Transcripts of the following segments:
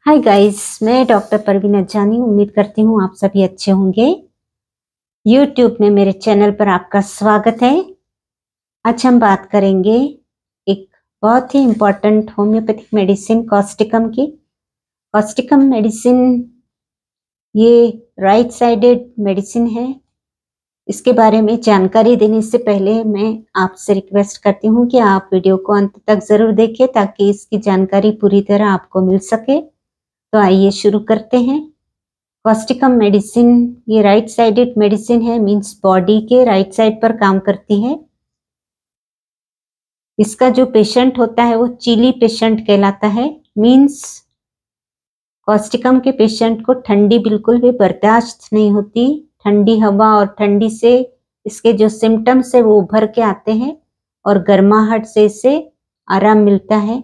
Hi guys, मैं doctor Parveen अज्जानी उम्मीद करती हूँ आप सभी अच्छे होंगे। यूट्यूब में मेरे चैनल पर आपका स्वागत है। आज हम बात करेंगे एक बहुत ही इम्पोर्टेंट होम्योपैथिक मेडिसिन कॉस्टिकम की। कॉस्टिकम मेडिसिन ये राइट साइडेड मेडिसिन है। इसके बारे में जानकारी देने से पहले मैं आपसे रिक्वेस्ट करती हूँ कि आप वीडियो को अंत तक ज़रूर देखें ताकि इसकी जानकारी पूरी तरह आपको मिल सके। तो आइए शुरू करते हैं। कॉस्टिकम मेडिसिन ये राइट साइडेड मेडिसिन है, मींस बॉडी के राइट साइड पर काम करती है। इसका जो पेशेंट होता है वो चीली पेशेंट कहलाता है। मींस कॉस्टिकम के पेशेंट को ठंडी बिल्कुल भी बर्दाश्त नहीं होती। ठंडी हवा और ठंडी से इसके जो सिम्टम्स है वो उभर के आते हैं और गर्माहट से इसे आराम मिलता है।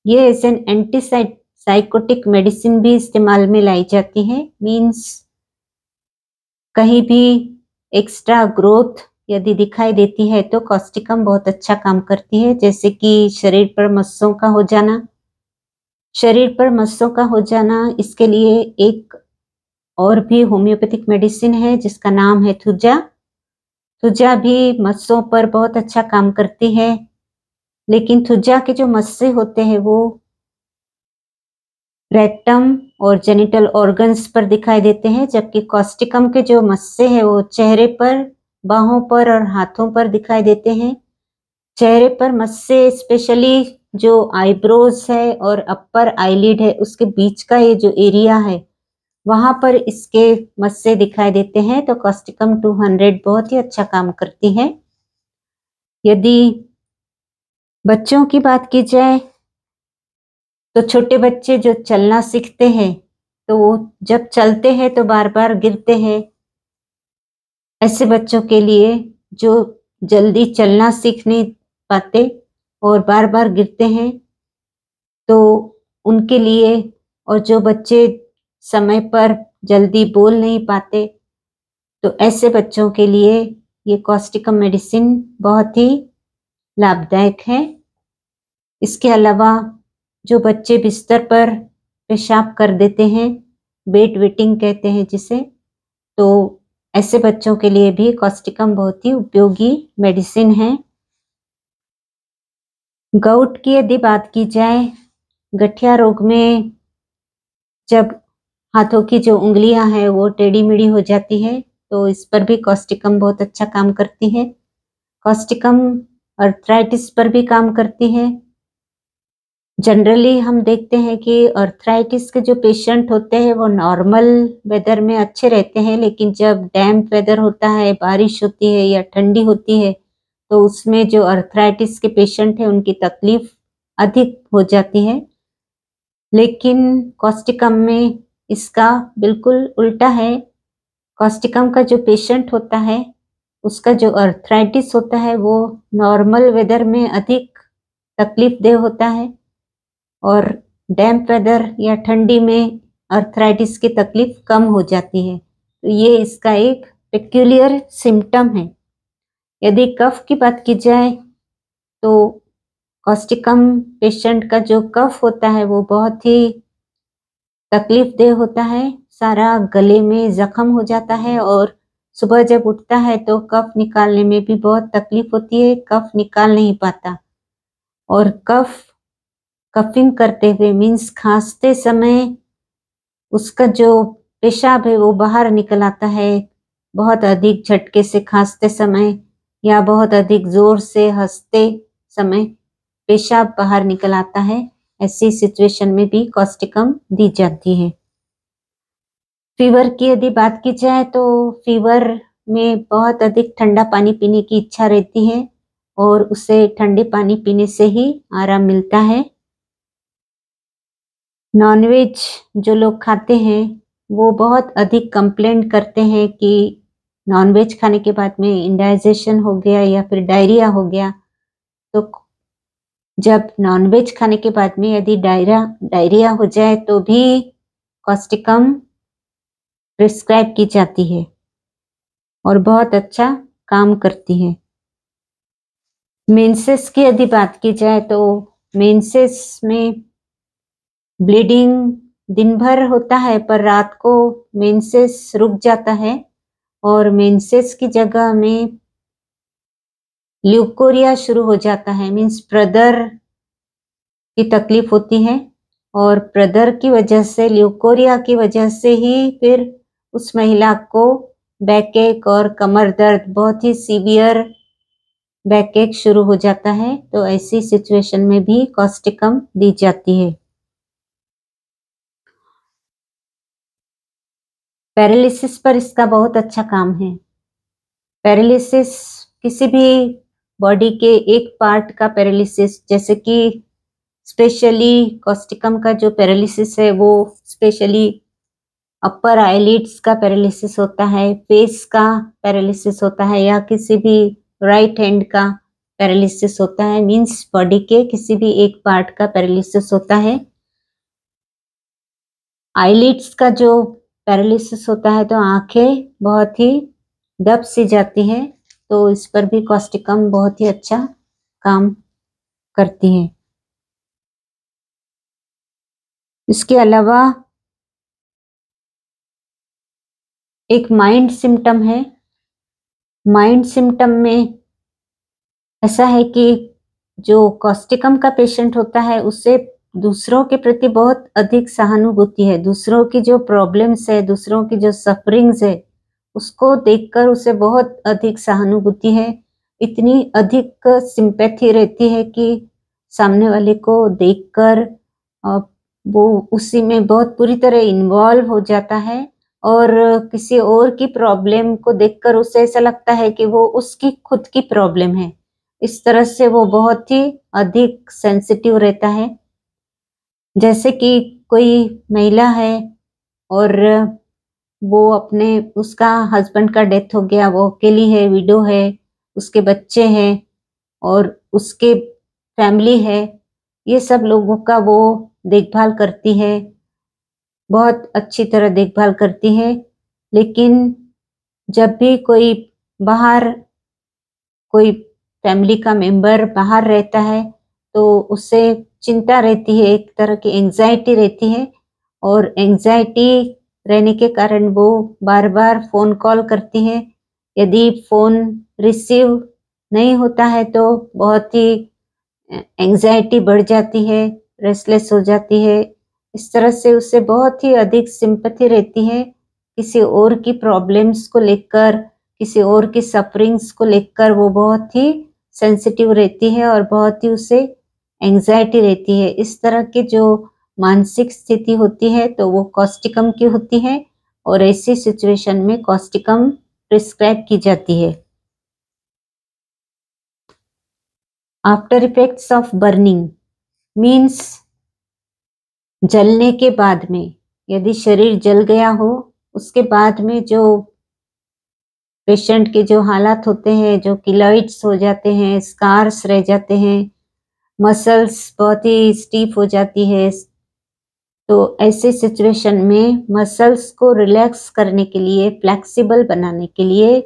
ये एज एन साइकोटिक मेडिसिन भी इस्तेमाल में लाई जाती है। मींस कहीं भी एक्स्ट्रा ग्रोथ यदि दिखाई देती है तो कॉस्टिकम बहुत अच्छा काम करती है, जैसे कि शरीर पर मस्सों का हो जाना। इसके लिए एक और भी होम्योपैथिक मेडिसिन है जिसका नाम है थुजा। थुजा भी मस्सों पर बहुत अच्छा काम करती है, लेकिन थुजा के जो मस्से होते हैं वो रेक्टम और जेनिटल ऑर्गन्स पर दिखाई देते हैं, जबकि कॉस्टिकम के जो मस्से हैं वो चेहरे पर, बाहों पर और हाथों पर दिखाई देते हैं। चेहरे पर मस्से स्पेशली जो आईब्रोज है और अपर आईलिड है उसके बीच का ये जो एरिया है वहां पर इसके मस्से दिखाई देते हैं। तो कॉस्टिकम 200 बहुत ही अच्छा काम करती है। यदि बच्चों की बात की जाए तो छोटे बच्चे जो चलना सीखते हैं तो वो जब चलते हैं तो बार बार गिरते हैं। ऐसे बच्चों के लिए जो जल्दी चलना सीख नहीं पाते और बार बार गिरते हैं तो उनके लिए, और जो बच्चे समय पर जल्दी बोल नहीं पाते तो ऐसे बच्चों के लिए ये कॉस्टिकम मेडिसिन बहुत ही लाभदायक है। इसके अलावा जो बच्चे बिस्तर पर पेशाब कर देते हैं, बेड वेटिंग कहते हैं जिसे, तो ऐसे बच्चों के लिए भी कॉस्टिकम बहुत ही उपयोगी मेडिसिन है। गाउट की यदि बात की जाए, गठिया रोग में जब हाथों की जो उंगलियां हैं वो टेढ़ी मेढ़ी हो जाती है तो इस पर भी कॉस्टिकम बहुत अच्छा काम करती है। कॉस्टिकम अर्थराइटिस पर भी काम करती है। जनरली हम देखते हैं कि अर्थराइटिस के जो पेशेंट होते हैं वो नॉर्मल वेदर में अच्छे रहते हैं, लेकिन जब डैम्प वेदर होता है, बारिश होती है या ठंडी होती है तो उसमें जो अर्थराइटिस के पेशेंट हैं उनकी तकलीफ अधिक हो जाती है। लेकिन कॉस्टिकम में इसका बिल्कुल उल्टा है। कॉस्टिकम का जो पेशेंट होता है उसका जो अर्थराइटिस होता है वो नॉर्मल वेदर में अधिक तकलीफ देह होता है और डैम्प वेदर या ठंडी में अर्थराइटिस की तकलीफ कम हो जाती है। तो ये इसका एक पेक्यूलियर सिम्टम है। यदि कफ की बात की जाए तो कॉस्टिकम पेशेंट का जो कफ होता है वो बहुत ही तकलीफ देह होता है। सारा गले में जख्म हो जाता है और सुबह जब उठता है तो कफ निकालने में भी बहुत तकलीफ होती है, कफ निकाल नहीं पाता। और कफिंग करते हुए मीन्स खांसते समय उसका जो पेशाब है वो बाहर निकल आता है। बहुत अधिक झटके से खांसते समय या बहुत अधिक जोर से हंसते समय पेशाब बाहर निकल आता है। ऐसी सिचुएशन में भी कॉस्टिकम दी जाती है। फीवर की यदि बात की जाए तो फीवर में बहुत अधिक ठंडा पानी पीने की इच्छा रहती है और उसे ठंडे पानी पीने से ही आराम मिलता है। नॉनवेज जो लोग खाते हैं वो बहुत अधिक कंप्लेंट करते हैं कि नॉनवेज खाने के बाद में इंडाइजेशन हो गया या फिर डायरिया हो गया। तो जब नॉनवेज खाने के बाद में यदि डायरिया हो जाए तो भी कॉस्टिकम प्रिस्क्राइब की जाती है और बहुत अच्छा काम करती है। मेंसेस की यदि बात की जाए तो मेंसेस में ब्लीडिंग दिन भर होता है पर रात को मेंसेस रुक जाता है और मेंसेस की जगह में ल्यूकोरिया शुरू हो जाता है, मीन्स प्रदर की तकलीफ होती है और प्रदर की वजह से, ल्यूकोरिया की वजह से ही फिर उस महिला को बैकएक और कमर दर्द, बहुत ही सीवियर बैकएक शुरू हो जाता है। तो ऐसी सिचुएशन में भी कॉस्टिकम दी जाती है। पैरालिसिस पर इसका बहुत अच्छा काम है। पैरालिसिस किसी भी बॉडी के एक पार्ट का पैरालिसिस, जैसे कि स्पेशली कॉस्टिकम का जो पैरालिसिस है वो स्पेशली अपर आईलिड्स का पैरालिसिस होता है, फेस का पैरालिसिस होता है या किसी भी राइट हैंड का पैरालिसिस होता है, मीन्स बॉडी के किसी भी एक पार्ट का पैरालिसिस होता है। आईलिड्स का जो पैरालिसिस होता है तो आंखें बहुत ही दब सी जाती है, तो इस पर भी कॉस्टिकम बहुत ही अच्छा काम करती है। इसके अलावा एक माइंड सिम्टम है। माइंड सिम्टम में ऐसा है कि जो कॉस्टिकम का पेशेंट होता है उससे दूसरों के प्रति बहुत अधिक सहानुभूति है, दूसरों की जो प्रॉब्लम्स है, दूसरों की जो सफरिंग्स है उसको देखकर उसे बहुत अधिक सहानुभूति है, इतनी अधिक सिंपैथी रहती है कि सामने वाले को देखकर वो उसी में बहुत पूरी तरह इन्वॉल्व हो जाता है और किसी और की प्रॉब्लम को देखकर उसे ऐसा लगता है कि वो उसकी खुद की प्रॉब्लम है। इस तरह से वो बहुत ही अधिक सेंसिटिव रहता है। जैसे कि कोई महिला है और वो उसका हस्बैंड का डेथ हो गया, वो अकेली है, विडो है, उसके बच्चे हैं और उसके फैमिली है, ये सब लोगों का वो देखभाल करती है, बहुत अच्छी तरह देखभाल करती है। लेकिन जब भी कोई फैमिली का मेंबर बाहर रहता है तो उससे चिंता रहती है, एक तरह की एंजाइटी रहती है और एंजाइटी रहने के कारण वो बार बार फोन कॉल करती है। यदि फोन रिसीव नहीं होता है तो बहुत ही एंजाइटी बढ़ जाती है, रेस्टलेस हो जाती है। इस तरह से उससे बहुत ही अधिक सिंपैथी रहती है, किसी और की प्रॉब्लम्स को लेकर, किसी और की सफरिंग्स को लेकर वो बहुत ही सेंसिटिव रहती है और बहुत ही उसे एंजाइटी रहती है। इस तरह की जो मानसिक स्थिति होती है तो वो कॉस्टिकम की होती है और ऐसी सिचुएशन में कॉस्टिकम प्रिस्क्राइब की जाती है। After effects of burning means जलने के बाद में, यदि शरीर जल गया हो उसके बाद में जो पेशेंट के जो हालात होते हैं, जो किलॉइड्स हो जाते हैं, स्कार्स रह जाते हैं, मसल्स बहुत ही स्टीफ हो जाती है, तो ऐसे सिचुएशन में मसल्स को रिलैक्स करने के लिए, फ्लेक्सिबल बनाने के लिए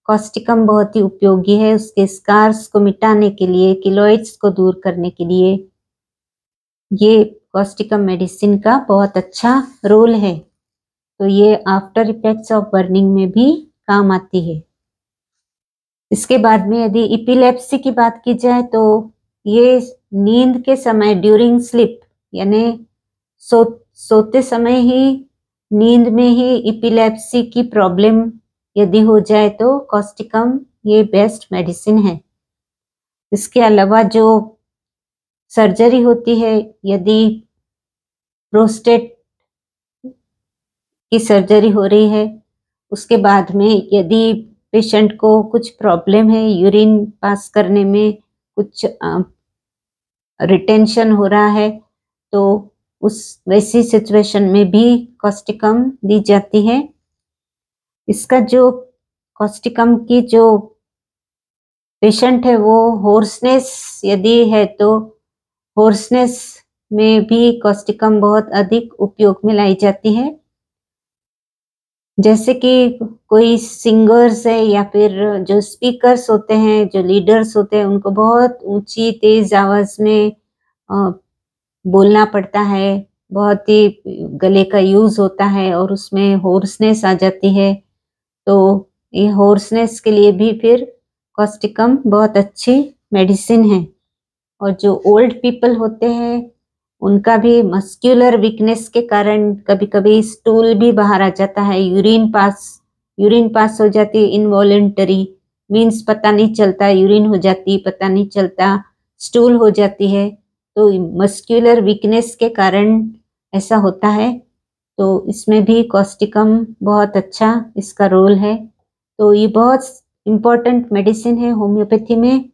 कॉस्टिकम बहुत ही उपयोगी है। उसके स्कार्स को मिटाने के लिए, किलॉइड्स को दूर करने के लिए ये कॉस्टिकम मेडिसिन का बहुत अच्छा रोल है। तो ये आफ्टर इफेक्ट्स ऑफ बर्निंग में भी काम आती है। इसके बाद में यदि एपिलेप्सी की बात की जाए तो ये नींद के समय, ड्यूरिंग स्लीप, यानी सोते समय ही, नींद में ही एपिलेप्सी की प्रॉब्लम यदि हो जाए तो कॉस्टिकम ये बेस्ट मेडिसिन है। इसके अलावा जो सर्जरी होती है, यदि प्रोस्टेट की सर्जरी हो रही है, उसके बाद में यदि पेशेंट को कुछ प्रॉब्लम है, यूरिन पास करने में कुछ रिटेंशन हो रहा है, तो उस वैसी सिचुएशन में भी कॉस्टिकम दी जाती है। इसका जो कॉस्टिकम की जो पेशेंट है वो होर्सनेस यदि है तो होर्सनेस में भी कॉस्टिकम बहुत अधिक उपयोग में लाई जाती है। जैसे कि कोई सिंगर्स है या फिर जो स्पीकर्स होते हैं, जो लीडर्स होते हैं, उनको बहुत ऊंची तेज आवाज में बोलना पड़ता है बहुत ही गले का यूज़ होता है और उसमें होर्सनेस आ जाती है, तो ये होर्सनेस के लिए भी फिर कॉस्टिकम बहुत अच्छी मेडिसिन है। और जो ओल्ड पीपल होते हैं, उनका भी मस्कुलर वीकनेस के कारण कभी-कभी स्टूल भी बाहर आ जाता है, यूरिन पास हो जाती है इनवॉलंटरी, मीन्स पता नहीं चलता, यूरिन हो जाती, पता नहीं चलता, स्टूल हो जाती है। तो मस्कुलर वीकनेस के कारण ऐसा होता है, तो इसमें भी कॉस्टिकम बहुत अच्छा इसका रोल है। तो ये बहुत इम्पोर्टेंट मेडिसिन है होम्योपैथी में।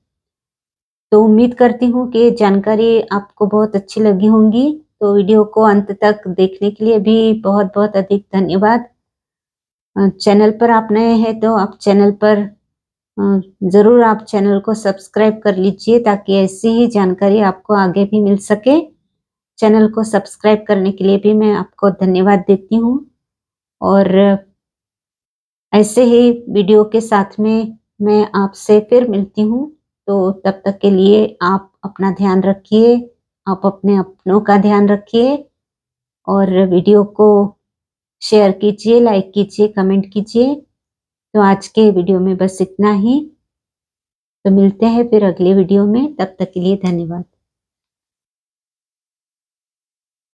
तो उम्मीद करती हूँ कि जानकारी आपको बहुत अच्छी लगी होंगी। तो वीडियो को अंत तक देखने के लिए भी बहुत-बहुत अधिक धन्यवाद। चैनल पर आप नए हैं तो आप चैनल पर ज़रूर आप चैनल को सब्सक्राइब कर लीजिए ताकि ऐसी ही जानकारी आपको आगे भी मिल सके। चैनल को सब्सक्राइब करने के लिए भी मैं आपको धन्यवाद देती हूँ और ऐसे ही वीडियो के साथ में मैं आपसे फिर मिलती हूँ। तो तब तक के लिए आप अपना ध्यान रखिए, आप अपने अपनों का ध्यान रखिए और वीडियो को शेयर कीजिए, लाइक कीजिए, कमेंट कीजिए। तो आज के वीडियो में बस इतना ही। तो मिलते हैं फिर अगले वीडियो में, तब तक के लिए धन्यवाद।